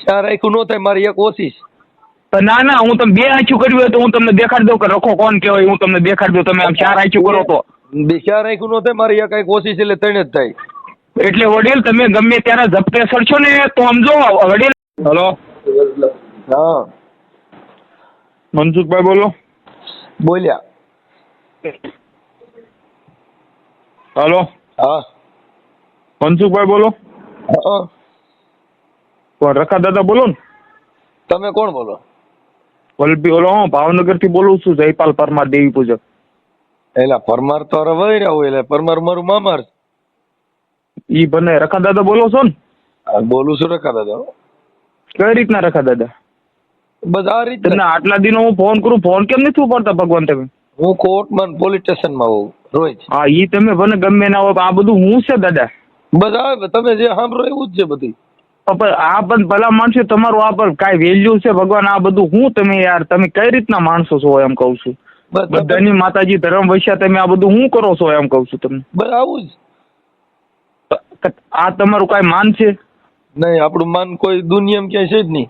ચાર આખું નો થાય, મારી એક ઓછી છે. તો ના ના, હું તમે બે આંચું કર્યું હોય તો હું તમને દેખાડી દઉં કે રખો કોણ કહેવાય. હું તમને દેખાડી દઉં, તમે આમ ચાર આંચું કરો તો. ચાર આખું નો થાય, મારી એક આંખ ઓછી છે એટલે ત્રણ જ થાય. એટલે વડીલ તમે ગમે ત્યારે ઝપટે સડશો ને તો સમજો વડીલ. હલો, હા મનસુખભાઈ બોલો. બોલ્યા. હલો, હા મનસુખભાઈ બોલો. હા કોણ રખા દાદા બોલો ને? તમે કોણ બોલો? વલભી ઓલો હું ભાવનગર થી બોલું છું, જયપાલ પરમાર દેવી પૂજક. એલા પરમાર તો હવે વહી રહ્યા હોય, એટલે પરમાર મારું મામાર. ઈ બને રખા દાદા બોલો છો ને? બોલું છું રખા દાદા. કઈ રીતના રખા દાદા? બસ આ રીતે. તમને આટલા દિનો હું ફોન કરું, ફોન કેમ નથી ઉપાડતા ભગવાન તમે? હું કોર્ટમાં પોલીસ સ્ટેશનમાં હોઉં રોજ. હા ઈ તમે બને ગમે ના હોય, આ બધું હું છે દાદા. બસ આ તમે જે સાંભળો એવું જ છે બધી. પણ આ પણ ભલા માણસો તમારું આ પર કાંઈ વેલ્યુ છે ભગવાન? આ બધું હું તમે યાર, તમે કઈ રીતના માણસો છો એમ કહું છું. બધાની માતાજી ધર્મ વૈશ્યા, તમે આ બધું હું કરો છો એમ કહું છું તમને. બસ આવું જ. આ તમારું કાંઈ માન છે? નહીં, આપણું માન કોઈ દુનિયામાં ક્યાંય છે જ નહીં.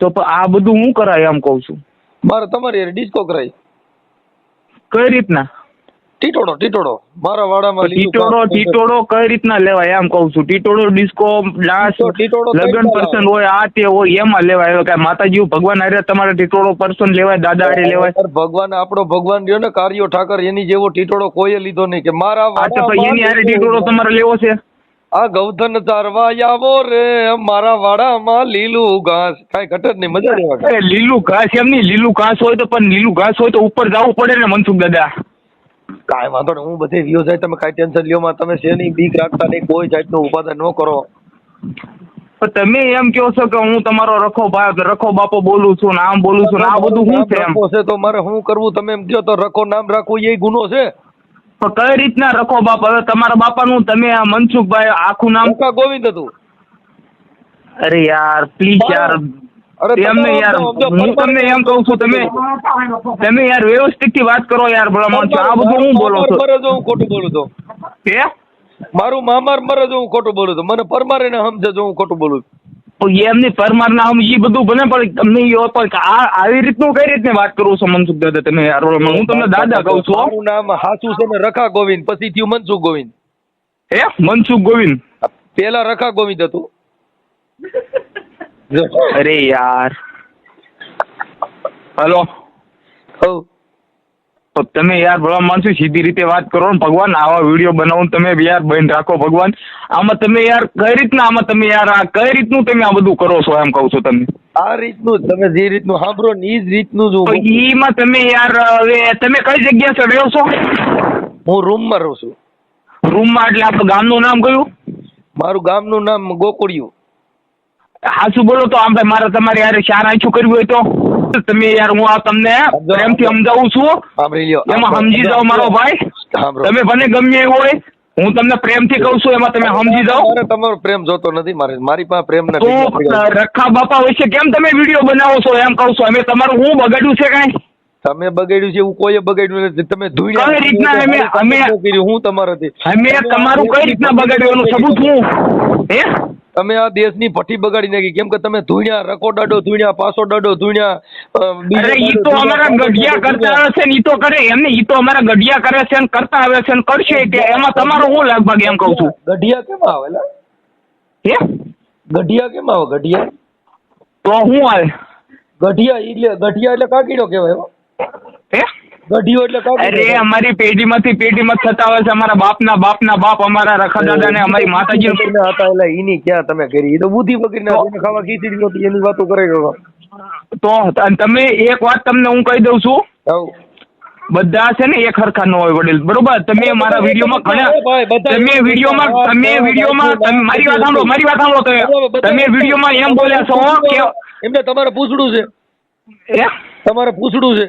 તો આ બધું હું કરાય એમ કહું છું. મારે તમારી યાર ડિસ્કો કરાય. કઈ રીતના? ટીટોડો મારા વાડામાં. ટીટોડો કઈ રીતના લેવાય એમ કહું છું. ટીટોડો, ડિસ્કો, ડાન્સ, લગ્ન પર્સન હોય, આ તે હોય એમાં લેવાય. કાંઈ માતાજી ભગવાન હારે તમારે ટીટોડો પર્સન લેવાય, દાદા હારે લેવાય? ભગવાન આપણો ભગવાન રહ્યો ને કાર્યો ઠાકર, એની જેવો ટીટોડો કોઈએ લીધો નહીં કે મારા. એની હારે ટીટોડો તમારે લેવો છે? આ ગૌધન ચારવા આવો રે મારા વાડામાં લીલું ઘાસ. કાંઈ ઘટે જ નહીં, મજા લેવા. લીલું ઘાસ એમ નહીં, લીલું ઘાસ હોય તો પણ લીલું ઘાસ હોય તો ઉપર જવું પડે ને મનસુખ દાદા. કાંઈ વાંધો નહીં, હું બધે વ્યો જાય, તમે કાંઈ ટેન્શન લ્યો માં. તમે શેની બીક રાખતા નહીં, કોઈ જાતનું ઉપાદાન ન કરો. પણ તમે એમ કહો છો કે હું તમારો રખો બાપો બોલું છું ને આમ બોલું છું ને આ બધું શું છે એમ? છે તો મારે શું કરવું? તમે એમ કહો તો રખો નામ રાખવું એ ગુનો છે. પણ કઈ રીતના રખો બાપ? હવે તમારા બાપાનું તમે આ મનસુખભાઈ આખું નામ ગોવિંદ હતું. અરે યાર પ્લીઝ યાર, એમને યાર હું તમને એમ કહું છું, તમે યાર વ્યવસ્થિત થી વાત કરો યાર. ભલા માણસો આ બધું હું બોલો છો? મરે જો હું ખોટું બોલું તો મારું મામાર મરે જો હું ખોટું બોલું તો મને પરમારે ને સમજે જો હું ખોટું બોલું. એમની પરમાર ના સમજી બધું બને, પણ તમને આવી રીતનું કઈ રીતની વાત કરું છો મનસુખ દાદા તમે યાર? હું તમને દાદા કહું છું. મારું નામ હાચું છે ને રખા ગોવિંદ, પછી થયું મનસુખ ગોવિંદ. મનસુખ ગોવિંદ પેલા રખા ગોવિંદ હતું. અરે યાર હલો, તમે યાર ભલા માણસો સીધી રીતે વાત કરો ને ભગવાન. આવા વિડીયો બનાવો તમે યાર બંધ રાખો ભગવાન. આમાં તમે યાર કઈ રીતના, આમાં તમે યાર આ કઈ રીતનું તમે આ બધું કરો છો એમ કહું છું તમને? આ રીતનું તમે જે રીતનું સાંભળો ને એ જ રીતનું જ. એમાં તમે યાર હવે તમે કઈ જગ્યા છે રહ્યો છો? હું રૂમમાં રહું છું. રૂમમાં એટલે આપણું ગામનું નામ કયું? મારું ગામનું નામ ગોકુળિયું. હાચું બોલો તો આમ ભાઈ મારે તમારે યાર ચાર આંચું કરવું હોય તો તમે યાર હું આ તમને પ્રેમથી સમજાવું છું, એમાં સમજી જાઓ મારો ભાઈ. તમે ભલે ગમે હોય, હું તમને પ્રેમથી કહું છું, એમાં તમે સમજી જાઓ. તમારો પ્રેમ જોતો નથી મારે, મારી પાસે પ્રેમ તો નથી. રખા બાપા વિશે કેમ તમે વિડીયો બનાવો છો એમ કહું છું? અમે તમારું હું બગાડ્યું છે કાંઈ? તમે બગાડ્યું છે એવું કોઈ બગાડ્યું નથી. તમે કઈ રીતના અમે હું તમારાથી અમે તમારું કઈ રીતના બગાડ્યું એનું સબૂત હું? હે તમે આ દેશની ભઠ્ઠી બગાડી નાખી. કેમ કે તમે ધૂણ્યા, રખો દાડો ધૂણ્યા, પાસો દાડો ધૂણ્યા. અરે ઈ તો અમારા ગઢિયા કરતા આવે છે ને, ઈ તો કરે એમને, ઈ તો અમારા ગઢિયા કરે છે ને કરતા આવે છે ને કરશે કે એમાં તમારો હું લગભગ એમ કહું છું. ગઢિયા કેમ આવે? હે ગઢિયા કેમ આવે? ગઢિયા તો હું આવે? ગઢિયા એટલે કાકીડો કહેવાય. હે ગઢિયો એટલે કાકીડો. અરે અમારી પેઢીમાં થતા આવે છે. અમારા બાપના બાપ અમારા રખા દાદા ને અમારી માતાજી હતા. એટલે એની ક્યાં તમે કરી? એ તો બુદ્ધિ પકડીને ખાવા ખીચડી નહોતી એની વાતો કરે. તો તમે એક વાત તમને હું કહી દઉં છું, બધા છે ને એક હરખા ન હોય વડીલ, બરોબર? તમે મારા વિડીયોમાં મારી વાત સાંભળો. તમે વિડીયોમાં એમ બોલ્યા છો કે એમને તમારે પૂછડું છે. તમારે પૂછડું છે.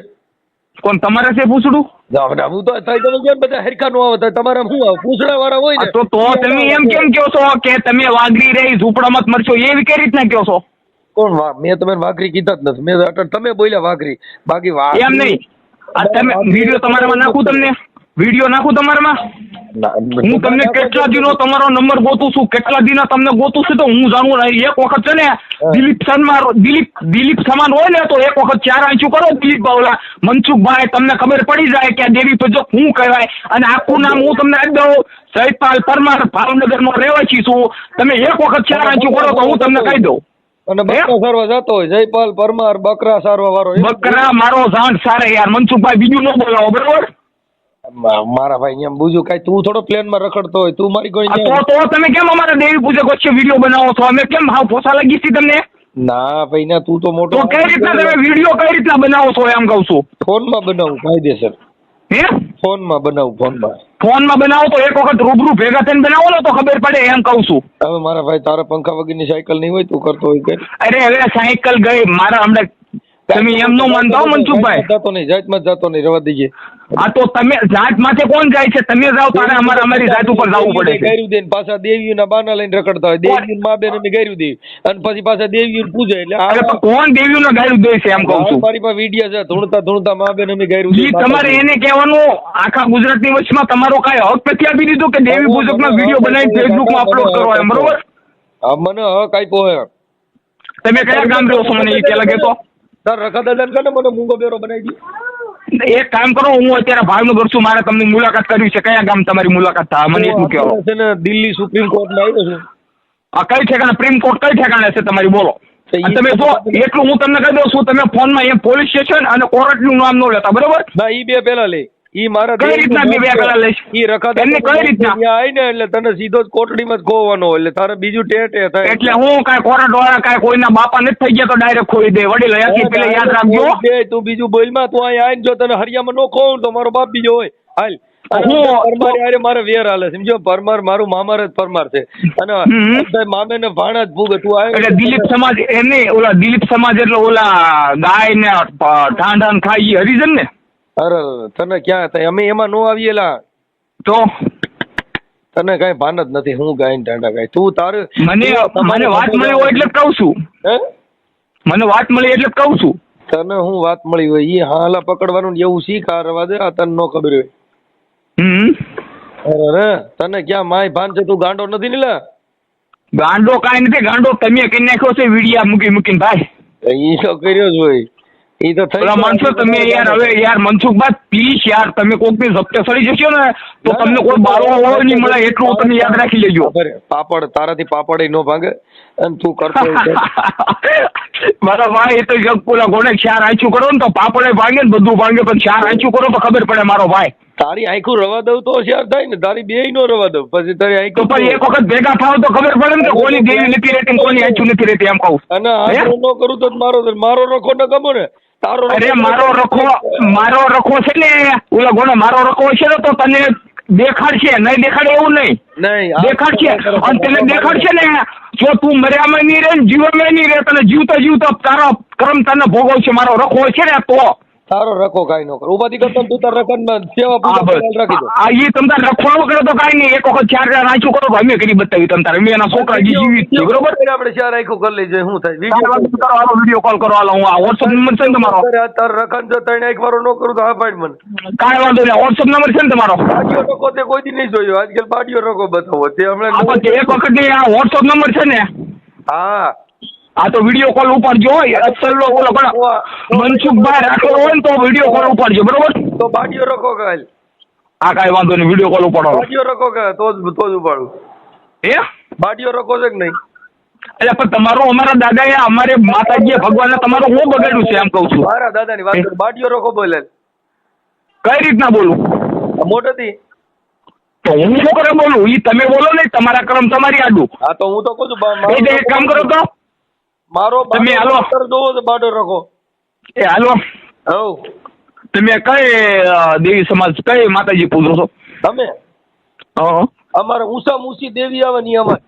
કોણ તમારે છે પૂછડું? હું તો કેમ બધા હરખા નો આવે? તમારે શું આવે? પૂછડા વાળા હોય ને. તો તમે એમ કેમ કહો છો કે તમે વાઘરી રહી ઝૂંપડામાં મરશો? એવી કઈ રીતના કહો છો? કોણ? મેં તમે વાઘરી કીધા જ નથી. તમે બોલ્યા વાઘરી, બાકી એમ નહીં. આ તમે વિડીયો તમારામાં નાખું તમને? વિડીયો નાખું તમારામાં? હું તમને કેટલા દિનો તમારો નંબર ગોતું છું, કેટલા દિના તમને ગોતું છું, તો હું જાણું નહીં. એક વખત છે ને દિલીપ સમાન હોય ને તો એક વખત 4 આંચું કરો દિલીપ ઓલા મનસુખભાઈ, તમને ખબર પડી જાય કે આ દેવી પૂજક શું કહેવાય. અને આખું નામ હું તમને આપી દઉં, જયપાલ પરમાર, ભાવનગરનો રહેવાસી છું. તમે એક વખત 4 આંચું કરો તો હું તમને કહી દઉં. અને બકરા સારવા જતો હોય જયપાલ પરમાર, બકરા સારવા વાળો. બકરા મારો જાણ સારે યાર, મનસુખભાઈ બીજું ન બોલાવો બરોબર. મારા ભાઈ એમ બુજુ કઈ તું થોડો પ્લેન માં રખડતો હોય, તું મારી કોઈ તો તમે કેમ અમારા દેવી પૂજક વચ્ચે વિડીયો બનાવો છો? અમે કેમ હાવ પોસા લાગી છે તમને? ના ભાઈ ના, તું તો મોટો. તો કઈ રીતના તમે વિડીયો કઈ રીતના બનાવો છો એમ કહું છું? ફોન માં બનાવું કાયદેસર. હે? ફોન માં બનાવું, ફોન માં બનાવો તો એક વખત રૂબરૂ ભેગા થઈને બનાવો ને તો ખબર પડે એમ કહું છું. હવે મારા ભાઈ તારા પંખા વગરની સાયકલ નહીં હોય, તું કરતો હોય કે? અરે હવે સાયકલ ગઈ મારા હમણાં. તમે એમ નો માનતા હો મનસુખભાઈ. જતો નહીં, જાતમાં જતો નહીં, રવા દઈએ. આ તો તમે જાત માથે કોણ જાય છે? તમે જાઓ તારે અમારી જાત ઉપર જવું પડે છે. ગાયરું દે પાછા દેવીઓના બાના લઈને રખડતા હોય, દેવીઓ મા બેન અમે ગાયરું દે અને પછી પાછા દેવીઓ પૂજે. એટલે કોણ દેવીઓને ગાયરું દે છે એમ કહું છું? મારી પાસે વિડીયો છે, ધૂણતા મા બેન અમે ગાયરું દે. તમારે એને કહેવાનું આખા ગુજરાતની વચમાં તમારો કાંઈ હક નથી આપી દીધો કે દેવી પૂજકનો વિડીયો બનાવીને ફેસબુકમાં અપલોડ કરો એમ, બરોબર? મને હક આપ્યો હે. તમે કયા ગામ રહો છો મને એ પેલા કહેતો? તાર રખા દાદા ને મને મૂંગો બેરો બનાવી દે. એક કામ કરો, હું અત્યારે ભાવનગર છું, મારે તમને મુલાકાત કરવી છે. કયા ગામ તમારી મુલાકાત થાય મને એટલું કહેવો છે ને. દિલ્હી સુપ્રીમ કોર્ટમાં આવ્યો છું. આ કઈ ઠેકાણે સુપ્રીમ કોર્ટ કઈ ઠેકાણે છે તમારી બોલો? તમે જો એટલું હું તમને કહી દઉં છું, તમે ફોનમાં એમ પોલીસ સ્ટેશન અને કોર્ટનું નામ ન લેતા, બરોબર? ના, ઈ બે પેલા લે. ઈ મારા કઈ રીતના બે પેલા લઈશ? ઈ રખા એમને કઈ રીતના આવીને એટલે તને સીધો જ કોટડીમાં જ ખોવાનો, એટલે તારે બીજું ટેટે થાય. એટલે હું કાંઈ કોર્ટ વાળા કાંઈ કોઈના બાપા નથી થઈ ગયા તો ડાયરેક્ટ ખોઈ દે? વડીલ હયાતી પેલા યાદ રાખજો. તું બીજું બોલમાં, તું અહીંયા આવીને જો તને હરિયામાં નો ખોવું તો મારો બાપ બીજો હોય. હાલ પરમાર યારે મારે વેર હાલે, સમજો? પરમાર મારું મામાર જ પરમાર છે અને મામે ને ભાણા જ ભૂગે. તું આવે એટલે દિલીપ સમાજ એમને ઓલા દિલીપ સમાજ એટલે ઓલા ગાય ને ઠાંઠાન ખાઈ હરિજન ને? અરે તને ક્યાં થાય, અમે એમાં નો આવીએલા તો તને કઈ ભાન જ નથી. હું ગાય ને ટાંડા ગાય, તું તારે મને વાત મળી હોય એટલે જ કહું છું. હે? મને વાત મળી એટલે જ કહું છું. તને હું વાત મળી હોય ઈ હાલા પકડવાનું એવું શીખ. આ રવા દે, આ તને નો ખબર હોય. અરે તને ક્યાં માય ભાન છે? તું ગાંડો નથી ને લા? ગાંડો કાંઈ નથી. ગાંડો તમે કરી નાખ્યો છે વિડીયા મૂકીને ભાઈ. ઈ તો કર્યો જ હોય. ઈ તો થઈ માનશો તમે યાર. હવે યાર મનસુખભાઈ પ્લીઝ યાર, તમે કોકની ઝપટે સડી જશો ને તો તમને કોઈ બાળો નહીં મળે, એટલું તમે યાદ રાખી લેજો. પાપડ તારાથી પાપડ નો ભાંગે અને તું કરતો મારા ભાઈ એ તો જગપુરા ગોળે 4 આંચું કરો ને તો પાપડે ભાંગે ને બધું ભાંગે, પણ 4 આંચું કરો તો ખબર પડે મારો ભાઈ. તારી આંખું રવા દઉં તો હોશિયાર થાય ને, તારી બે નો રવા દઉં પછી તારી આંખું. તો એક વખત ભેગા થાવ તો ખબર પડે ને કે કોની દેવી નથી રહેતી, કોની આંચું નથી રહેતી એમ કહું. અને આ નો કરું તો મારો રખો ન ગમો ને. તારો અરે મારો રખો છે ને ઓલા ગોળે મારો રખો છે ને તો તને દેખાડશે. નહીં દેખાડે એવું નહીં દેખાડશે. અને તને દેખાડશે ને જો તું મર્યામાં નહીં રહે ને જીવનમાં નહીં રહે, તને જીવતા તારો કર્મ તને ભોગવશે. મારો રખો છે ને તો તારો રખો કાઈ નો કર. ઉપાધિ કરતા તું તાર રખનમાં સેવા પૂજા રાખી દો. આ ઈ તમ તાર રખવાનો કરે તો કાઈ નહીં. એક વખત 4 આંચું કરો તો અમે કરી બતાવી તમ તારે. અમે એના છોકરા જીવિત છે, બરોબર? આપણે 4 આંખું કરી લઈ જાય. શું થાય? વિડીયો કોલ કરો. હાલો, હું આ WhatsApp નંબર છે ને તમારો. તાર રખન જો 3 આંખ વાળો નો કરું તો હા પાડ મને. કાઈ વાંધો નહીં. WhatsApp નંબર છે ને તમારો? બાડીયો રખો તે કોઈ દી નહીં જોયો. આજકાલ બાડીયો રખો બતાવો તે હમણાં એક વખત ની આ WhatsApp નંબર છે ને? હા. આ તો વિડીયો કોલ ઉપાડજો. અસલ ઓલો મનસુખભાઈ રાખેલો હોય ને તો વિડીયો કોલ ઉપાડજો, બરોબર? તો બાડીયો રખો કાલ. હા કાંઈ વાંધો નહીં. વિડીયો કોલ ઉપાડો. બાડીયો રખો કે તો જ ઉપાડું. એ બાડીયો રખો છે કે નહીં? એટલે પણ તમારું અમારા દાદાએ અમારે માતાજીએ ભગવાને તમારું હું બગાડ્યું છે એમ કહું છું. મારા દાદાની વાત કર. બાડીયો રખો બોલે કઈ રીતના બોલું? મોટેથી તો હું શું કરે બોલું? ઈ તમે બોલો ને, તમારા કર્મ તમારી આડું. હા તો હું તો કહું છું એક કામ કરો તો મારો તમે હાલો જોવો તો બાડો રખો. એ હાલો. હવ તમે કઈ દેવી સમાજ કઈ માતાજી પૂજો છો તમે? અમારે ઉષા મુસી દેવી આવે ની અમારે.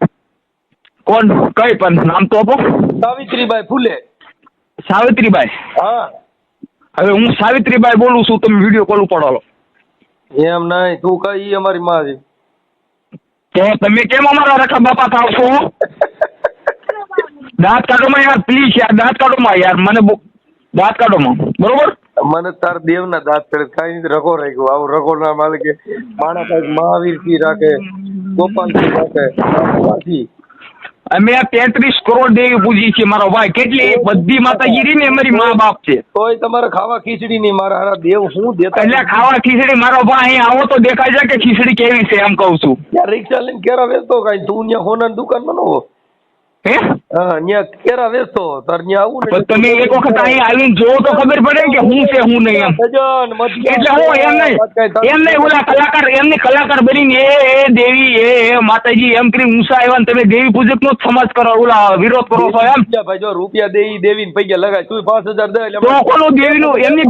કોણ? કઈ પણ નામ તો આપો. સાવિત્રીબાઈ ફૂલે. સાવિત્રીબાઈ? હા. હવે હું સાવિત્રીબાઈ બોલું છું, તમે વિડીયો કોલ ઉપાડો. એમ નહીં, તું કઈ અમારી માં છે તો તમે કેમ અમારા રખા બાપા થાવ છો? દાંત કાઢો માં યાર, પ્લીઝ યાર, દાંત કાઢો માં યાર, મને દાંત કાઢો માં, બરોબર? મને તાર દેવના દાંત કરે કાંઈ નથી રખો રાખ્યો આવું રખો ના માલિકે માણા કઈક મહાવીરથી રાખે ગોપાલથી રાખે અમે 33 કરોડ દેવી પૂજી છે મારો ભાઈ કેટલી બધી માતાજી ને અમારી મા બાપ છે તોય તમારે ખાવા ખીચડી નહીં મારા હારા દેવ હું દેતા એટલે ખાવા ખીચડી મારો ભાઈ અહીં આવો તો દેખાય છે કે ખીચડી કેવી છે એમ કહું છું ત્યાં રિક્ષા લઈને કેરા વેચતો કાંઈ તું ત્યાં હોનાની દુકાનમાં ન હો હે હા ત્યાં કેરા વેચતો તાર ત્યાં આવું તો તમે એક વખત અહીં આવીને જોવો તો ખબર પડે કે હું છે હું નહીં એમ એટલે હું એમ નહીં ઓલા કલાકાર એમની કલાકાર બનીને એ દેવી એ માતાજી એમ કરી ઊંચા આવ્યા ને તમે દેવી પૂજક નો જ સમાજ કરો ઓલા વિરોધ કરો છો એમ ભાઈ જો રૂપિયા દેવી ને પૈસા લગાય તું 5000 દે એટલે તો કોનું દેવીનું એમની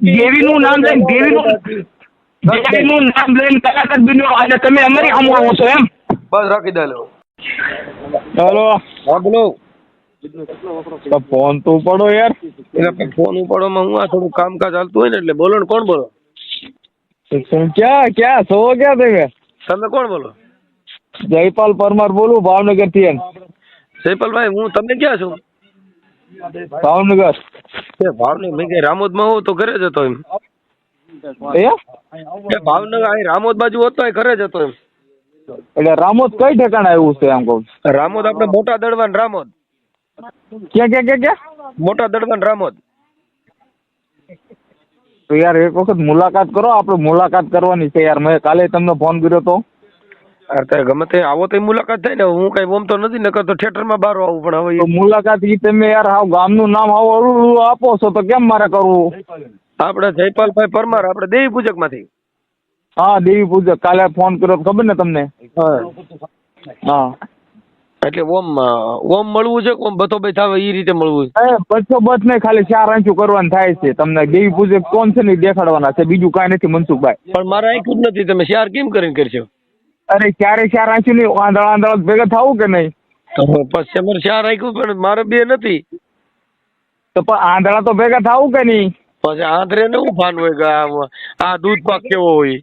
દેવીનું નામ લઈને દેવીનું નામ લઈને કલાકાર બન્યો અને તમે અમારી સામે છો એમ બસ રાખી દે લો ચાલો હા બોલો ફોન તો ઉપાડો યાર એટલે ફોન ઉપાડવામાં હું આ થોડું કામકાજ ચાલતું હોય ને એટલે બોલો ને કોણ બોલો ક્યાં છો ક્યાં તમે કોણ બોલો જયપાલ પરમાર બોલું ભાવનગર થી જયપાલભાઈ હું તમે ક્યાં છો ભાવનગર ભાવનગર મેં કઈ રામોદમાં હોઉં તો ઘરે જતો એમ ભાવનગર અહીં રામોદ બાજુ હોત તો ઘરે જતો એમ એટલે રામોદ કઈ ઠેકાણે આવ્યું છે એમ કહું રામોદ આપણે મોટા દડવાન રામોદ ક્યાં મોટા દડવાન રામોદ તો યાર એક વખત મુલાકાત કરો આપણે મુલાકાત કરવાની છે યાર મેં કાલે તમને ફોન કર્યો તો અત્યારે ગમે તે આવો તો મુલાકાત થાય ને હું કઈ બોમતો નથી નકર તો થિયેટરમાં બહાર આવું પણ હવે મુલાકાત ઈ તમે યાર હાવ ગામનું નામ હાવ અવળું આપો છો તો કેમ મારે કરવું આપણે જયપાલભાઈ પરમાર આપણે દેવી પૂજક માંથી હા દેવી પૂજક કાલે ફોન કર્યો ખબર ને તમને હા એટલે ઓમ મળવું છે ઓમ બતો ભાઈ થાવે એ રીતે મળવું છે બસો બસ નહીં ખાલી 4 આંચું કરવાનું થાય છે તમને દેવી પૂજક કોણ છે ને દેખાડવાના છે બીજું કાંઈ નથી મનસુખભાઈ પણ મારે આંખ્યું જ નથી તમે શેર કેમ કરીને કરશો અરે 4 આંચું નહીં આંધળા ભેગા થવું કે નહીં પછી અમારે શેર રાખ્યું પણ મારે બે નથી તો પણ આંધળા તો ભેગા થવું કે નહીં પછી આંધળે ને શું ભાન હોય કે આ દૂધ પાક કેવો હોય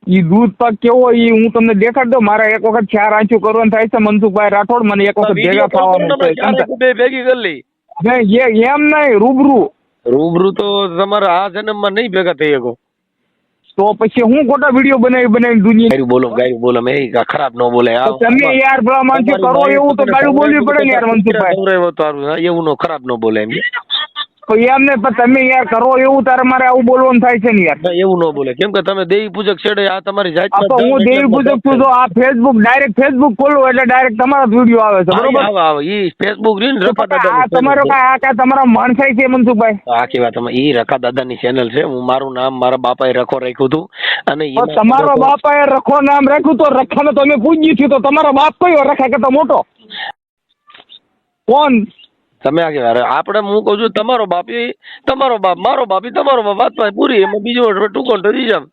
ઈ દૂધ પાક કેવો હોય ઈ હું તમને દેખાડ દઉં મારે એક વખત 4 આંચું કરવાનું થાય છે મનસુખભાઈ રાઠોડ મને એક વખત ભેગા થવાનું છે બે ભેગી કરી લઈ નહીં એમ નહીં રૂબરૂ તો તમારા આ જન્મમાં નહીં ભેગા થઈ શકો તો પછી હું ખોટા વિડીયો બનાવી દુનિયા ગાયું બોલો મેં ખરાબ ન બોલે તમે યાર ભલા માણસો કરો એવું તો ગાયું બોલવી પડે ને યાર મનસુખભાઈ એવું નો ખરાબ ન બોલે એમ એમ ને તમે યાર કરો એવું તારે મારે આવું બોલવાનું થાય છે ને યાર એવું ન બોલે કેમ કે તમે દેવી પૂજક છેડે આ તમારી જાત હું દેવી પૂજક છું તો આ ફેસબુક ખોલું એટલે ડાયરેક્ટ તમારા જ વિડીયો આવે છે બરોબર આવે ઈ ફેસબુક રીન રખા દાદા તમારો કાંઈ તમારા માણસાઈ છે મનસુખભાઈ આખી વાત ઈ રખા દાદાની ચેનલ છે હું મારું નામ મારા બાપાએ રખો રાખ્યું હતું અને તમારો બાપાએ રખો નામ રાખ્યું તો રખાને તમે પૂજ્યું છું તો તમારો બાપ કયો રખા કરતા મોટો કોણ તમે આગે આપણે હું કહું છું તમારો બાપ મારો બાપ તમારો બાપ વાત પૂરી એમાં બીજો ટૂંકો ધરી જામ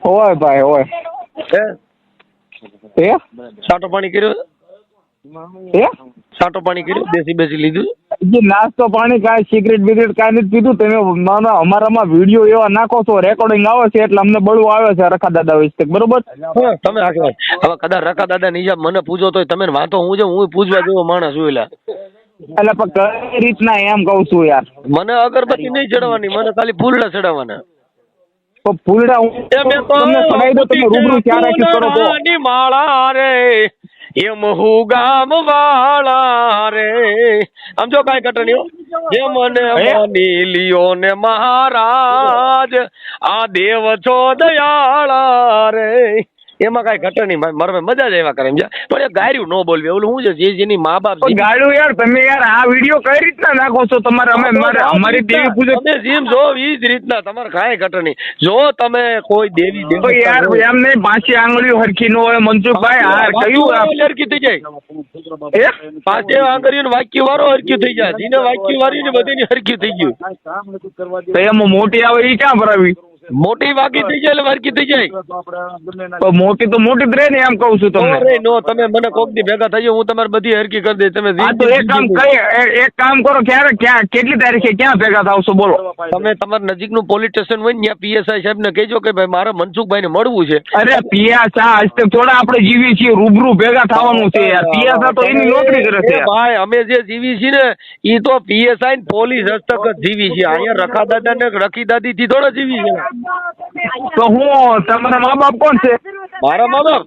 હોય ભાઈ હોય હે સાટો પાણી કર્યો સાટો પાણી કર્યું બેસી લીધું જે નાસ્તો પાણી કાંઈ સિગરેટ બિગરેટ કાંઈ નથી પીધું તમે અમારામાં વિડીયો એવા નાખો છો રેકોર્ડિંગ આવે છે એટલે અમને બળવું આવે છે રખા દાદા વિશે બરોબર તમે હવે કદાચ રખા દાદા ની મને પૂછો તો તમે વાંધો હું પૂછવા જેવો માણસ છું એટલે પણ કઈ રીતના એમ કહું છું યાર મને અગરબત્તી નહીં ચડાવવાની મને ખાલી ફૂલડા ચડાવવાના તો ફૂલડા તમને ચડાવી દો તમે રૂબરૂ ક્યાં રાખી કરો તો માળા રે એમ હું ગામ વાળા રે આમ જો કાંઈ કટણીઓ જે મને માની લિયો ને મહારાજ આ દેવ છો દયાળા રે એમાં કાંઈ ઘટે નહીં ભાઈ મારે મજા જ એવા કરે એમ પણ એ ગાયરું ન બોલવી ઓલું શું છે જે જેની મા બાપ ગાયરું યાર તમે યાર આ વિડીયો કઈ રીતના નાખો છો તમારે અમારી દેવી પૂજક તમે જેમ જો ઈ જ રીતના તમારે કાંઈ ઘટે નહીં જો તમે કોઈ દેવી યાર એમ નહીં 5 આંગળીઓ હરખી ન હોય મનસુખભાઈ આ કયું હરખી થઈ જાય 5 આંગળીઓ વાક્ય વાળો હરખ્યું થઈ જાય જેને વાક્ય વાળી ને બધીની હરખ્યું થઈ ગયું તો એમાં મોટી આવે એ ક્યાં ભરાવી મોટી વાકી થઈ જાય એટલે વારકી થઈ જાય. તો મોટી તો મોટી જ રહે ને, એમ કહું છું તમને. અરે નો, તમે મને કોક દી ભેગા થઈ જાઓ, હું તમારી બધી હરકી કરી દઈશ. તમે હા તો એક કામ કરો, ક્યાં કેટલી તારીખે ક્યાં ભેગા થાવશો બોલો? તમે તમારા નજીકનું પોલીસ સ્ટેશન હોય ને ત્યાં પીએસઆઈ સાહેબ ને કહેજો કે ભાઈ મારે મનસુખભાઈ ને મળવું છે. અરે પિયાસા હસ્તે થોડા આપણે જીવી છીએ, રૂબરૂ ભેગા થવાનું છે યાર. પિયાસા તો એની નોકરી કરે છે ભાઈ. અમે જે જીવી છીએ ને એ તો પીએસઆઈ પોલીસ હસ્તક જ જીવી છે. અહીંયા રખા દાદા ને રખી દાદી થી થોડા જીવી છે. તો હું તમારા મા બાપ કોણ છે? મારા મા બાપ,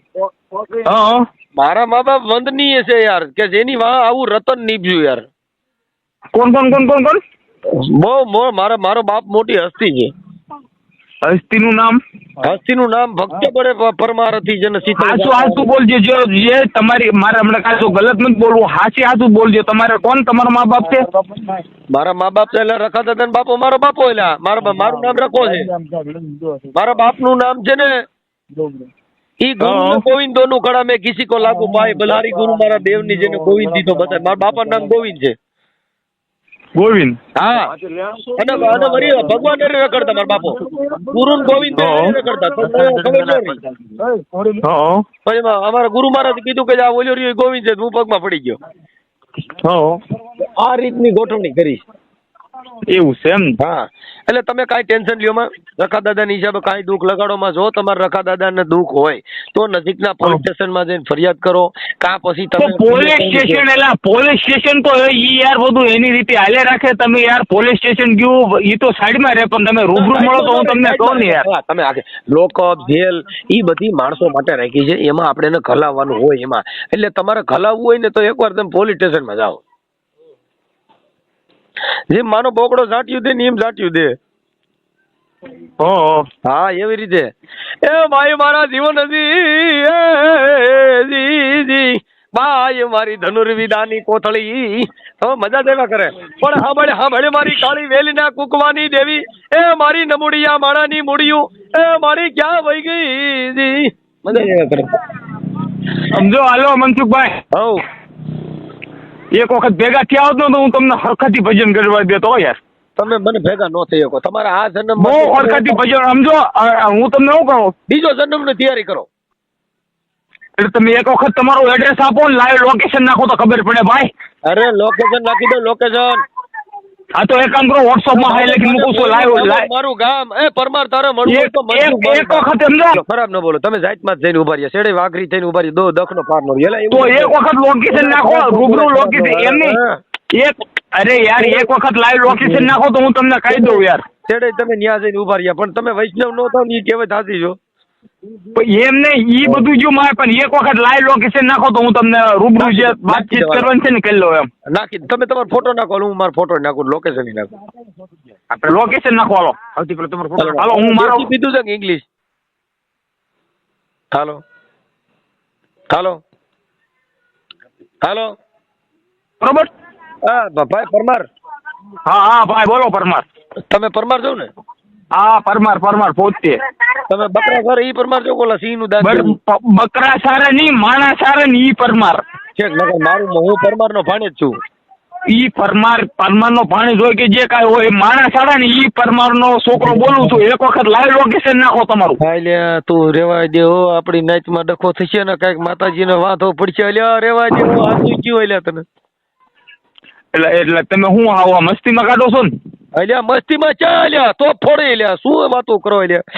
હા મારા મા બાપ વંદનીય છે યાર, કે જેની વાહ આવું રતન નીપજ્યું યાર. કોણ કોણ કોણ કોણ કોણ? બહુ મારો બાપ મોટી હસ્તી છે. હસ્તીનું નામ? હસ્તીનું નામ ભક્ત બળે પરમાર હતી. જેને હાચું બોલજો. જે તમારી મારે હમણાં કાંઈ ગલત નથી બોલવું, હાચું બોલજો. તમારે કોણ તમારા મા બાપ છે? મારા મા બાપ છે એટલે રખા દાદા ને બાપો મારો બાપો. એટલે મારું નામ રખો છે. મારા બાપનું નામ છે ને ઈ ગોવિંદો નું કડા મેં કિસી કો લાગુ પાય બલહારી ગુરુ મારા દેવની જેને ગોવિંદ દીધો બતાય. મારા બાપાનું નામ ગોવિંદ છે. ગોવિંદ? હા. અને વરી ભગવાન ને રખડતા મારા બાપો. ગુરુ ગોવિંદ રખડતા. પછી અમારા ગુરુ મહારાજ કીધું કે આ ઓલ્યો રહ્યો ગોવિંદ છે. હું પગમાં પડી ગયો. આ રીતની ગોઠવણી કરી. એવું છે એમ? હા. એટલે તમે કાંઈ ટેન્શન લ્યો માં. રખા દાદાની હિસાબે કાંઈ દુઃખ લગાડોમાં જો તમારે રખા દાદાને દુઃખ હોય તો નજીકના પોલીસ સ્ટેશનમાં જઈને ફરિયાદ કરો. કાં પછી તમે પોલીસ સ્ટેશન એટલે પોલીસ સ્ટેશન તો ઈ યાર બધું એની રીતે હાલે રાખે. તમે યાર પોલીસ સ્ટેશન ગયું ઈ તો સાઈડમાં રહે, પણ તમે રૂબરૂ મળો તો હું તમને કહું ને યાર. તમે આગે લોકઅપ જેલ ઈ બધી માણસો માટે રાખી છે. એમાં આપણે એને ખલાવવાનું હોય એમાં. એટલે તમારે ખલાવવું હોય ને તો એકવાર તમે પોલીસ સ્ટેશનમાં જાઓ. જેમ માનો બોકડો ઝાંટ્યું દે ને એમ ઝાંટ્યું દે. હા એવી રીતે. એ ભાઈ મારા જીવન જી ભાઈ મારી ધનુર્વિદાની કોથળી તો મજા દેવા કરે. પણ હા મારી કાળી વેલી ના કુકવાની દેવી, એ મારી નમુડિયા માણાની મુડિયું, એ મારી ક્યાં વહી ગઈ જી. મજા દેવા કરે. સમજો. હાલો મનસુખભાઈ, હવ એક વખત ભેગા થયા હોત ને તો હું તમને હરખતી ભજન કરવા દેતો યાર. તમે મને ભેગા ન થઈ શકો. તમારા આ જન્મ બહુ હરખતી ભજન. સમજો હું તમને શું કહું, બીજો જન્મની તૈયારી કરો. એટલે તમે એક વખત તમારું એડ્રેસ આપો ને લાઈવ લોકેશન નાખો તો ખબર પડે ભાઈ. અરે લોકેશન નાખી દો લોકેશન. હા તો એક કામ કરો, વોટ્સઅપમાં હાઈ લખી મૂકું છું લાઈવ. મારું ગામ એ પરમાર તારે મળવું તો એક વખત સમજો. ખરાબ ન બોલો. તમે જાતમાં જ જઈને ઉભા રહ્યા, શેડે વાઘરી થઈને ઉભા રહ્યા, દો દખનો પાર નો તો એક વખત લોકેશન નાખો, રૂબરૂ લોકેશન. એમની એક અરે યાર એક વખત લાઈવ લોકેશન નાખો તો હું તમને કહી દઉં યાર. શેડે તમે ન્યા જઈને ઉભા રહ્યા, પણ તમે વૈષ્ણવ નો થાવ ને એ કહેવત સાચી છો. એમ નહીં, ઈ બધું જો મારે, પણ એક વખત લાઈવ લોકેશન નાખો તો હું તમને રૂબરૂ જે વાતચીત કરવાની છે ને કરી લો એમ. નાખી તમે તમારો ફોટો નાખો, હું મારો ફોટો નાખું, લોકેશન નાખું. આપણે લોકેશન નાખો. હાલો સૌથી પહેલા તમારો ફોટો. હાલો હું મારો કીધું છે કે ઇંગ્લિશ. હાલો હાલો હાલો બરોબર. હા ભાઈ પરમાર. હા ભાઈ બોલો પરમાર. તમે પરમાર છો ને? હા પરમાર પોતે. તમે બકરા સારે ઈ પરમાર છો? ઓલા સિંહ નું દાંત બકરા સારે નહીં, માણા સારે ને ઈ પરમાર છે. મારું હું પરમાર નો ભાણે જ છું. ઈ પરમાર નો ભાણેજ હોય કે જે કાંઈ હોય, માણા સાડા ને ઈ પરમાર નો છોકરો બોલું છું. એક વખત લાઈવ લોકેશન નાખો તમારું. અલ્યા તું રેવાય દે હો, આપણી નાચમાં ડખો થશે ને કઈક માતાજીને વાંધો પડશે. અલ્યા રેવાય દે હો, હાથું ગયું. અલ્યા તને એટલે તમે શું આવા મસ્તીમાં કાઢો છો ને? અલ્યા મસ્તીમાં ચાલ્યા તો ફોડે લ્યા, શું વાતો કરો લ્યા.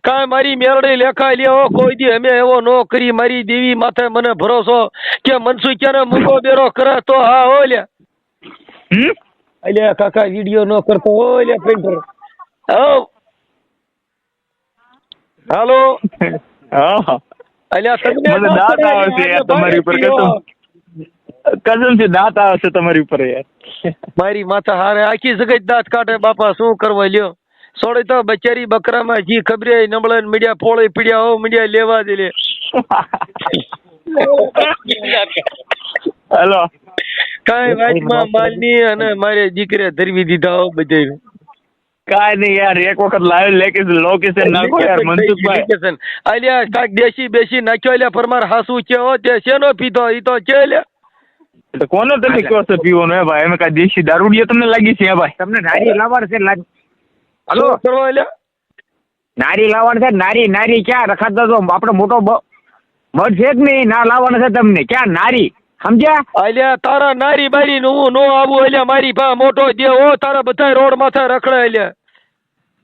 કાંઈ મારી મેરડે લેખાય લ્યા, કોઈ દી અમે એવો નો કરી. મારી દેવી માથે મને ભરોસો કે મનસુખ ક્યારે મૂકો બેરો કરે તો હા હો લ્યા. અલ્યા કાકા વિડીયો નો કરતો હો લ્યા પ્રિન્ટર. હાલો અલ્યા મને દાંત આવે છે યાર તમારી ઉપર. કસમ છે દાંત આવે છે તમારી ઉપર યાર. મારી માથા હારે આખી જગત દાંત કાઢે બાપા, શું કરવા લ્યો. સોડે તો બચારી બકરામાં જી ખબરે નબળે મીડિયા પોળે પીડ્યા હો, મીડિયા લેવા દે લે. હેલો કાંઈ વાતમાં માલની અને મારે દીકરે ધરવી દીધા હો બધે. કાંઈ નહીં યાર, એક વખત લાઈવ લોકેશન નાખો યાર મનસુખભાઈ. અલ્યા કાંઈક દેશી બેસી નાખ્યો. અલ્યા પરમાર હાસુ છે હો, તે શેનો પીધો ઈ તો છે લ્યા. કોનો તમે કહો છો પીવાનો? હે ભાઈ અમે કાંઈ દેશી દારૂડિયા તમને લાગી છે? હે ભાઈ તમને ગાડી લાવવા છે લાગ. હાલો કરવા લ્યા નારી લાવવાનું છે. નારી નારી ક્યાં રખાતા તો આપણે મોટો મઠ છે જ નહીં. ના લાવવાના છે તમને ક્યાં નારી, સમજ્યા? અલ્યા તારા નારી બારી નું હું નો આવું. અલ્યા મારી પા મોટો દે ઓ તારા બધા રોડ માથે રખડે. અલ્યા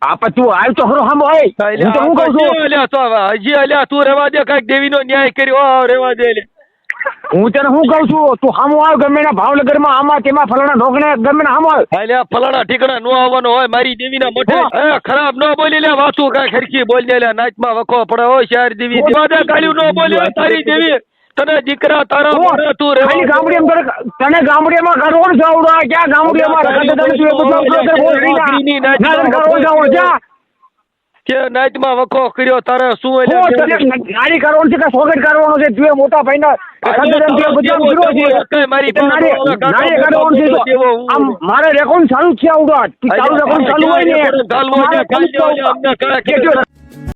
આપા તું આવ તો ખરો સામો હોય. હું તો હું કહું છું અલ્યા તો હજી અલ્યા તું રેવા દે, કઈક દેવીનો ન્યાય કર્યો રેવા દે. અલ્યા હું તને શું કહું છું, તું સામો આવ ગમે ના ભાવનગરમાં આમાં તેમાં ફલાણા ઢોકણે ગમે ના સામો આવ. અલ્યા ફલાણા ઠીકણા નો આવવાનો હોય મારી દેવીના મઠે. ખરાબ નો બોલી લે વાતું કઈ ખરખી બોલ ને. નાચમાં વખો પડે હોય શહેર દેવી ગાળ્યું નો બોલી તારી દેવી. તને દીકરા તારા મોઢે તું રે ખાલી ગામડીમાં તને ગામડીમાં કરોડ જાવડા ક્યાં ગામડીમાં કે નાચમાં વખો કર્યો તારે શું નારી કરવાનું છે કે સોગટ કરવાનો છે? તું મોટા ભાઈ ના મારે રેકોર્ડ ચાલુ જ છે આવડો ચાલુ રેકોર્ડ ચાલુ હોય ને